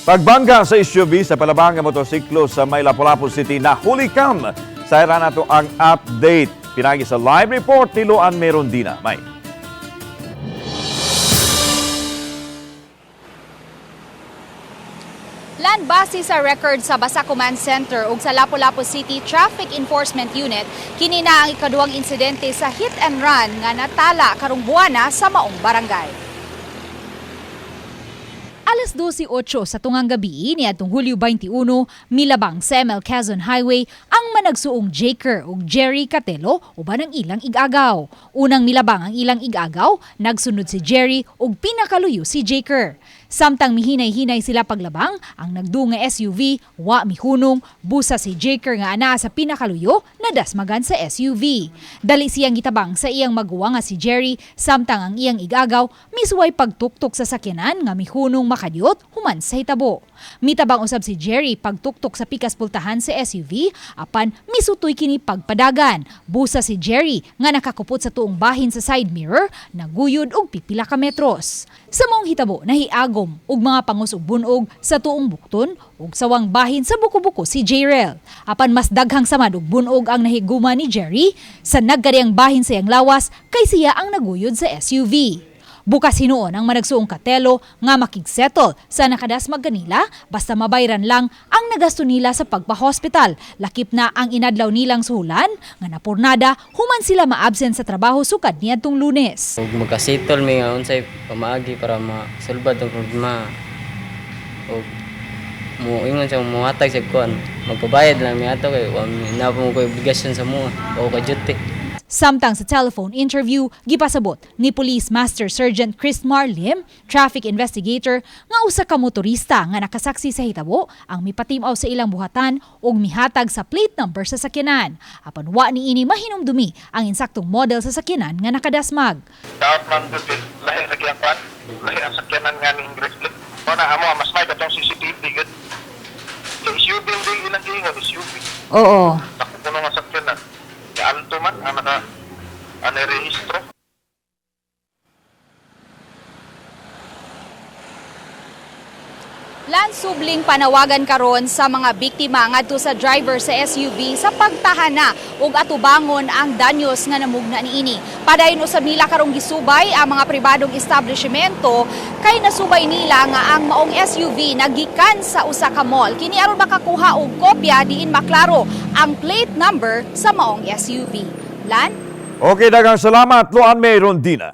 Pagbangga sa SUV sa palabang motorsiklo sa may Lapu-Lapu City na hulikam. Sa era na ito ang update. Pinagi sa live report ni Luan Merondina. May. Land base sa record sa Basa Command Center ug sa Lapu-Lapu City Traffic Enforcement Unit, kini na ang ikaduhang insidente sa hit and run nga natala karong buwana sa maong barangay. Alas 12:08 sa tungang gabi niadtong Hulyo 21, milabang sa ML Quezon Highway ang managsuong Jaker ug Jerry Catelo uban ang ilang igagaw. Unang milabang ang ilang igagaw, nagsunod si Jerry ug pinakaluyo si Jaker. Samtang mihinay-hinay sila paglabang, ang nagdunga SUV wa mihunong, busa si Jaker nga anaa sa pinakaluyo nadasmagan sa SUV. Dali siyang gitabang sa iyang maguwa nga si Jerry, samtang ang iyang igagaw misuway pagtuktok sa sakyanan nga mihunong makadyot human sa hitabo. Mitabang usab si Jerry pagtuktok sa pikas pultahan sa SUV, apan misutoy kini pagpadagan. Busa si Jerry nga nakakupot sa tuong bahin sa side mirror, naguyod og pipila ka metros. Sa maong hitabo nahiagom ug mga pangus ug bunog sa tuong bukton ug sawang bahin sa buko-buko si J-Rail. Apan mas daghang samad ug bunog ang nahiguma ni Jerry sa nagkadiyang bahin sa iyang lawas kay siya ang naguyod sa SUV. Bukas hinuon ang managsuong Catelo nga makigsettle sa nakadasmag kanila basta mabayran lang ang nagasto nila sa pagpa-hospital. Lakip na ang inadlaw nilang suhulan nga napurnada human sila ma-absent sa trabaho sukad niadtong Lunes. Ug magkasettle mi nga unsay pamaagi para masulbad ang problema. Ug moingon sa muhatag sa kuan. Magpabayad lang mi ato kay wa na mo ko obligasyon sa mo o ka duty. Samtang sa telephone interview, gipasabot ni Police Master Sergeant Chris Marlim, traffic investigator, nga usa ka motorista nga nakasaksi sa hitabo ang mipatimaw sa ilang buhatan ug mihatag sa plate number sa sakyanan. Apan wa niini mahinumdumi ang insaktong model sa sakyanan nga nakadasmag. Daot man gud lahi sa kiyang lahi ang sakyanan nga ning Grizzly. Mo na amo mas may katong CCTV gud. So SUV din ilang gingon SUV. Oo. Sakto kuno nga sakyanan. Ya anto man ang rehistro. Lansubling panawagan karon sa mga biktima ngadto sa driver sa SUV sa pagtahana ug atubangon ang danyos nga namugna niini. Padayon usab nila karong gisubay ang mga pribadong establishmento kay nasubay nila nga ang maong SUV nagikan sa usa ka mall. Kini aron makakuha og kopya diin maklaro ang plate number sa maong SUV. Lan? Okay, daghang salamat, Luan Merondina.